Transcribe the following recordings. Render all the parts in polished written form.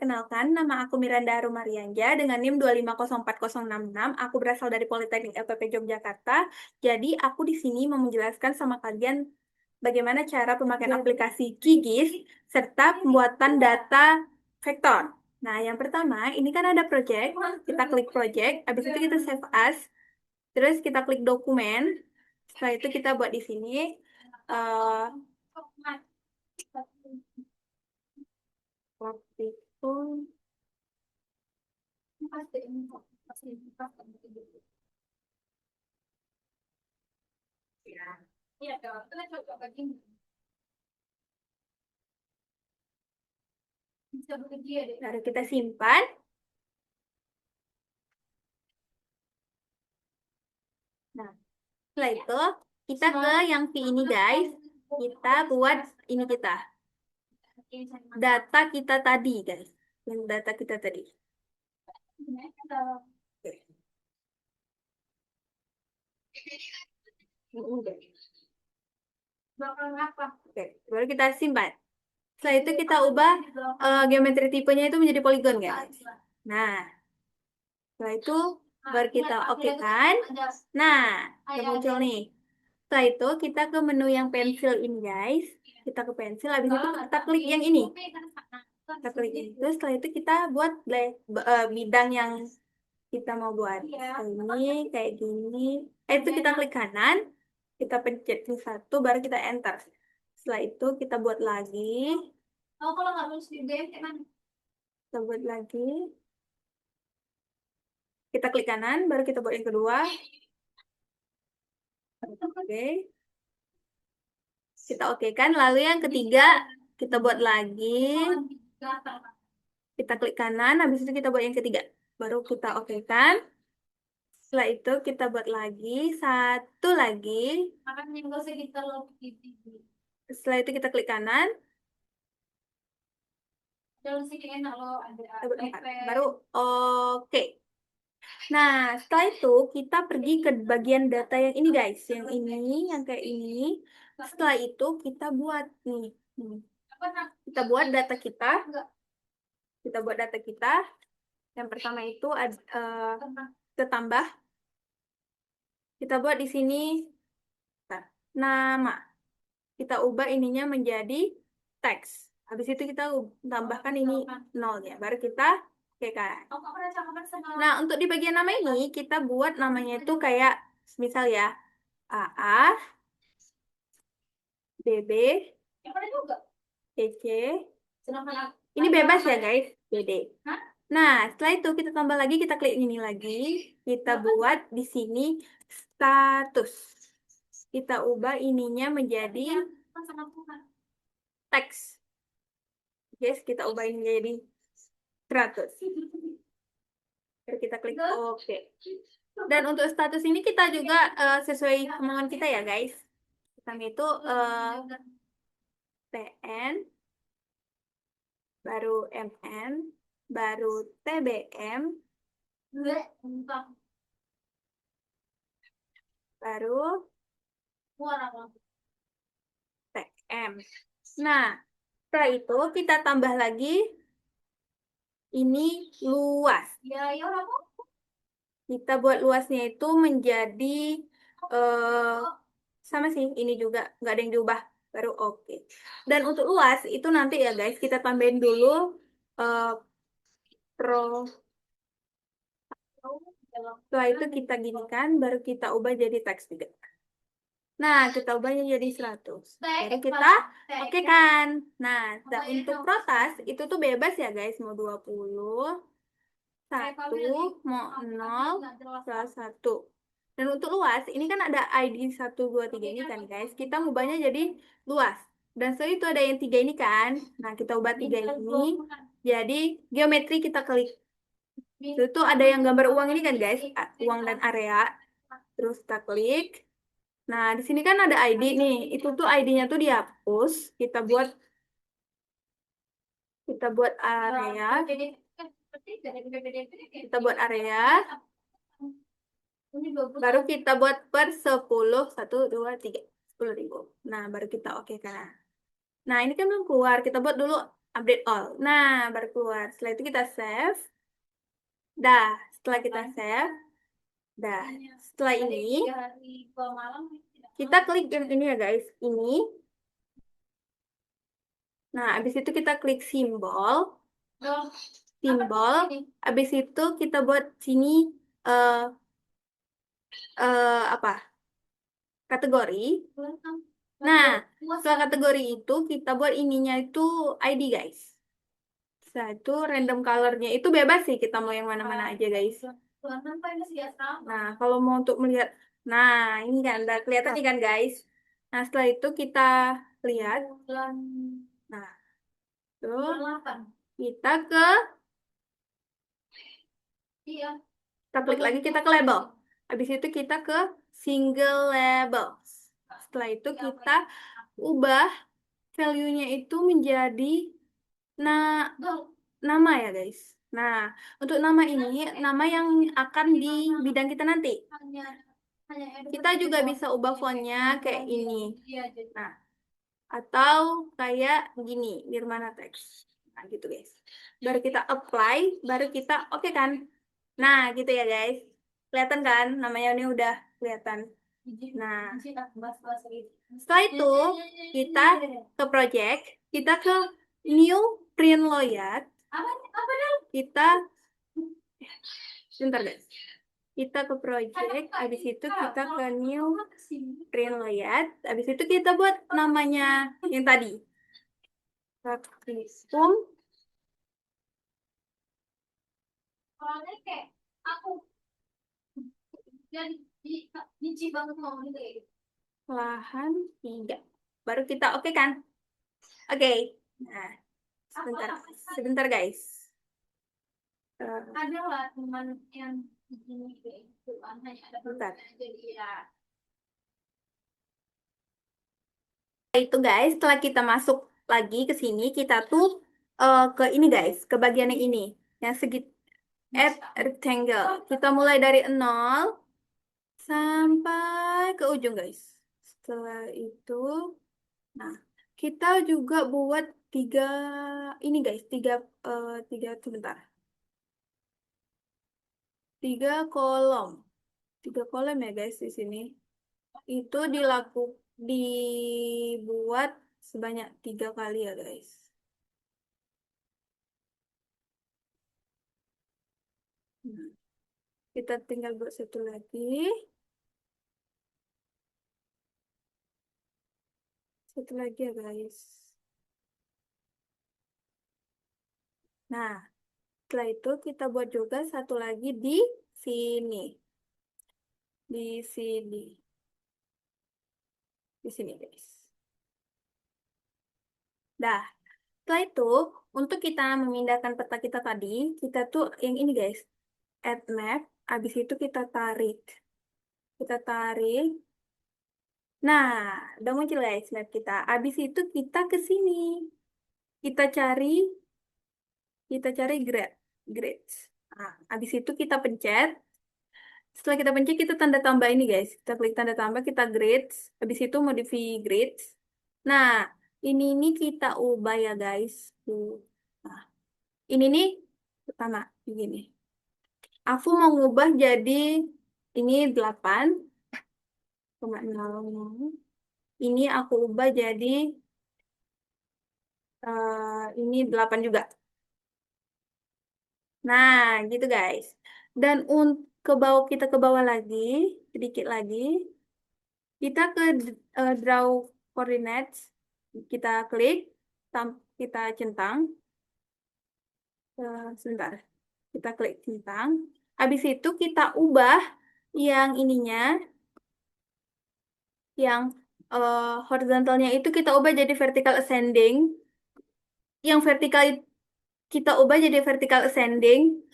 perkenalkan, nama aku Miranda Arumarianja dengan NIM 2504066. Aku berasal dari Politeknik LPP Yogyakarta. Jadi, aku di sini mau menjelaskan sama kalian bagaimana cara pemakaian aplikasi QGIS serta pembuatan data vektor. Nah, yang pertama, ini kan ada project. Kita klik project, habis itu kita save as. Terus kita klik dokumen. Setelah itu kita buat di sini. eh, Waktu itu baru kita simpan. Nah, setelah itu kita ke yang V ini guys. Kita buat ini data kita tadi guys. Yang data kita tadi. Oke, baru kita simpan. Setelah itu kita ubah geometri tipenya itu menjadi poligon guys. Nah, setelah itu baru kita oke kan. Nah, udah muncul nih. Setelah itu kita ke menu yang pensil ini guys. Kita ke pensil, habis itu kita klik yang ini. Kita klik ini. Terus setelah itu kita buat bidang yang kita mau buat. Ini kayak gini. Itu kita klik kanan. Kita pencet di satu, baru kita enter. Setelah itu kita buat lagi. Kalau nggak lulus di DM, kita buat lagi. Kita klik kanan, baru kita buat yang kedua. Oke. Kita oke kan. Lalu yang ketiga, kita buat lagi. Kita klik kanan, habis itu kita buat yang ketiga. Baru kita oke kan. Setelah itu kita buat lagi. Satu lagi. Setelah itu kita klik kanan. Baru oke. Nah, setelah itu kita pergi ke bagian data yang ini guys. Yang ini, yang kayak ini. Setelah itu kita buat nih. Kita buat data kita. Kita buat data kita. Yang pertama itu ada kita tambah. Kita buat di sini nama. Kita ubah ininya menjadi teks. Habis itu kita tambahkan ini nolnya. Baru kita oke kan. Nah, untuk di bagian nama ini kita buat namanya itu kayak misal ya AA, BB, CC. Ini bebas ya guys, BD. Nah, setelah itu kita tambah lagi, kita klik ini lagi. Kita buat di sini status. Kita ubah ininya menjadi teks. Guys, kita ubah ini menjadi 100. Lalu kita klik OK. Dan untuk status ini kita juga sesuai kemauan kita ya guys. Pertama itu TN, baru MN, baru TBM, baru TM. Nah, setelah itu kita tambah lagi ini luas. Kita buat luasnya itu menjadi sama sih, ini juga nggak ada yang diubah, baru oke. Dan untuk luas itu nanti ya guys, kita tambahin dulu pro. Setelah itu kita ginikan, baru kita ubah jadi teks juga. Nah, kita ubahnya jadi 100. Jadi kita oke kan. Nah, untuk protas itu tuh bebas ya guys, mau 20, 1, mau 0, salah 1. Dan untuk luas, ini kan ada ID 1, 2, 3 ini kan guys. Kita ubahnya jadi luas. Dan setelah itu ada yang 3 ini kan. Nah, kita ubah 3 ini. Jadi geometri kita klik. Itu ada yang gambar uang ini kan guys. Uang dan area. Terus kita klik. Nah, di sini kan ada ID nih. Itu tuh ID-nya tuh dihapus. Kita buat area. Kita buat area. Baru kita buat per 10, 1, 2, 3, 10.000. Nah, baru kita oke kan. Nah, ini kan belum keluar. Kita buat dulu update all. Nah, baru keluar. Setelah itu kita save. Dah, setelah kita save, dah. Setelah ini, kita klik yang ini ya guys. Ini. Nah, habis itu kita klik simbol. Simbol. Habis itu kita buat sini eh apa? Kategori. Nah, setelah kategori itu kita buat ininya itu ID guys. Nah, itu random colornya itu bebas sih kita mau yang mana-mana aja guys. Nah, kalau mau untuk melihat, nah ini kan udah kelihatan nih kan guys. Nah, setelah itu kita lihat. Nah, tuh kita ke, kita klik lagi kita ke label. Habis itu kita ke single label. Setelah itu kita ubah value-nya itu menjadi nah nama ya guys. Nah, untuk nama ini nama yang akan di bidang kita nanti. Kita juga bisa ubah fontnya kayak ini. Nah, atau kayak gini, Nirmana Text. Nah, gitu guys. Baru kita apply, baru kita oke kan? Nah, gitu ya guys. Kelihatan kan? Namanya ini udah kelihatan. Nah, setelah itu kita ke project, kita ke new print layout, kita sebentar guys. Kita ke project, habis itu kita ke new print layout, habis itu kita buat namanya yang tadi. Custom Soalnya kayak aku jadi benci banget ngomong kayak gitu. lahan 3. Baru kita oke kan? Oke. Nah, sebentar guys. Ada lah teman yang begini kayak gitu kan, hanya ada Bentar. jadi ya. Itu guys, setelah kita masuk lagi ke sini, kita tuh ke ini guys, ke bagian yang ini, yang segi add rectangle. Kita mulai dari 0 sampai ke ujung guys. Setelah itu, nah kita juga buat tiga ini guys, tiga sebentar, 3 kolom, 3 kolom ya guys di sini. Itu dibuat sebanyak 3 kali ya guys. Nah, kita tinggal buat satu lagi. Satu lagi ya guys. Nah, setelah itu kita buat juga satu lagi di sini. Di sini. Di sini guys. Dah, setelah itu untuk kita memindahkan peta kita tadi, kita tuh yang ini guys. Add map, habis itu kita tarik. Kita tarik. Nah, udah muncul guys map kita. Habis itu kita ke sini. Kita cari grade. Grades. Nah, habis itu kita pencet. Setelah kita pencet, kita tanda tambah ini guys. Kita klik tanda tambah, kita grades. Habis itu modify grades. Nah, ini kita ubah ya guys. Tuh. Nah, ini nih pertama begini. Aku mau ngubah jadi ini 8,00. Ini aku ubah jadi ini 8 juga. Nah, gitu guys. Dan ke bawah kita ke bawah lagi, sedikit lagi. Kita ke draw coordinates, kita klik, kita centang. Sebentar, kita klik centang. Habis itu kita ubah yang ininya, yang horizontalnya itu kita ubah jadi vertical ascending. Yang vertikal kita ubah jadi vertical ascending.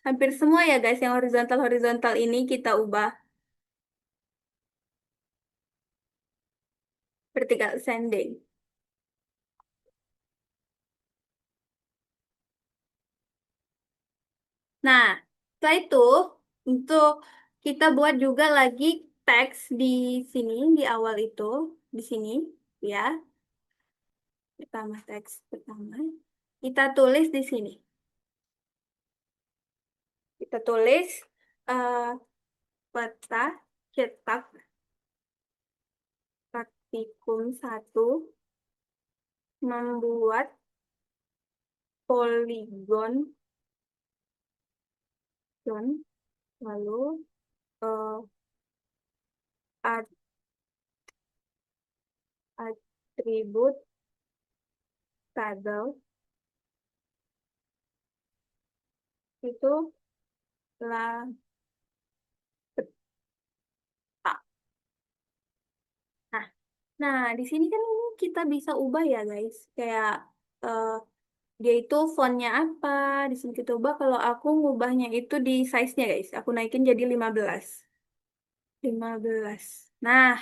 Hampir semua ya guys, yang horizontal ini kita ubah vertical ascending. Nah, setelah itu untuk kita buat juga lagi teks di sini, di awal itu, di sini, ya. Pertama, teks pertama. Kita tulis di sini. Kita tulis eh, peta cetak praktikum 1 membuat poligon lalu eh, at- atribut tabel itu lah peta. Nah, nah di sini kan kita bisa ubah ya guys. Kayak eh, dia itu fontnya apa. Di sini kita ubah. Kalau aku ngubahnya itu di size-nya guys. Aku naikin jadi 15. 15. Nah,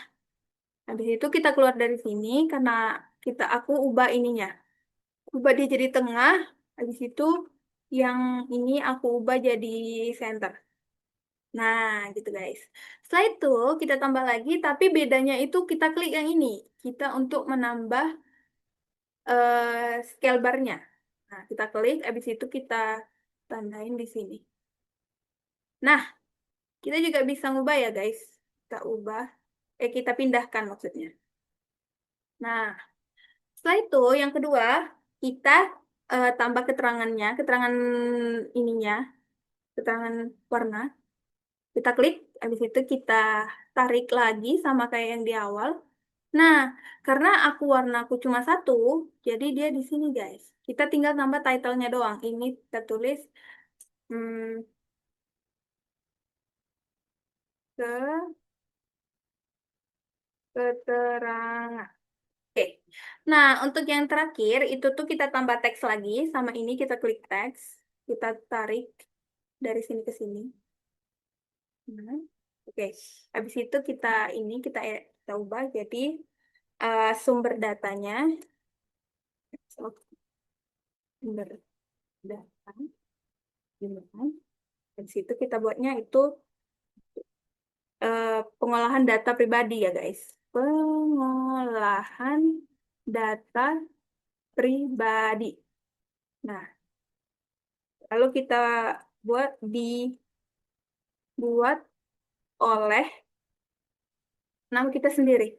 habis itu kita keluar dari sini karena aku ubah ininya. Ubah dia jadi tengah. Habis itu yang ini aku ubah jadi center. Nah, gitu guys. Setelah itu kita tambah lagi, tapi bedanya itu kita klik yang ini. Kita untuk menambah scale bar-nya. Nah, kita klik, habis itu kita tandain di sini. Nah, kita juga bisa ngubah ya guys. Kita ubah, kita pindahkan maksudnya. Nah, setelah itu yang kedua, kita tambah keterangannya, keterangan ininya, keterangan warna. Kita klik, habis itu kita tarik lagi sama kayak yang di awal. Nah, karena warnaku cuma 1, jadi dia di sini guys. Kita tinggal tambah title-nya doang. Ini kita tulis hmm, ke keterangan. Oke. Nah, untuk yang terakhir itu tuh kita tambah teks lagi. Sama ini kita klik teks. Kita tarik dari sini ke sini. Nah, oke. Habis itu kita ubah jadi sumber datanya. Sumber data. Gimana? Habis itu kita buatnya itu pengolahan data pribadi ya guys. Pengolahan data pribadi. Nah, lalu kita dibuat oleh nama kita sendiri.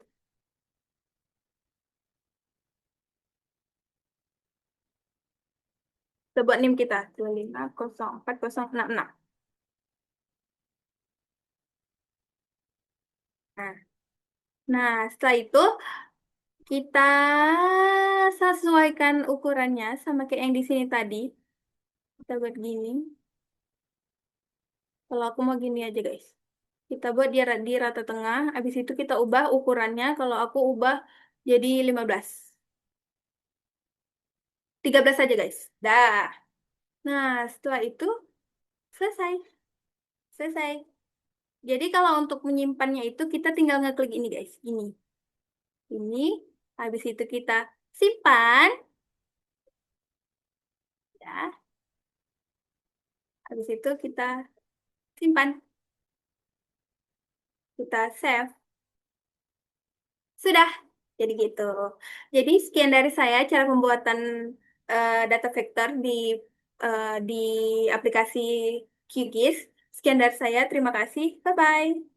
Kita buat NIM kita 2504066. Nah, nah, setelah itu kita sesuaikan ukurannya sama kayak yang di sini tadi. Kita buat gini. Kalau aku mau gini aja guys. Kita buat dia di rata tengah. Habis itu kita ubah ukurannya. Kalau aku ubah jadi 15. 13 aja guys. Dah. Nah, setelah itu selesai. Selesai. Jadi kalau untuk menyimpannya itu kita tinggal ngeklik ini guys. Ini. Habis itu kita simpan. Ya. Habis itu kita simpan. Kita save. Sudah. Jadi gitu. Jadi sekian dari saya cara pembuatan data vektor di aplikasi QGIS. Sekian dari saya. Terima kasih. Bye-bye.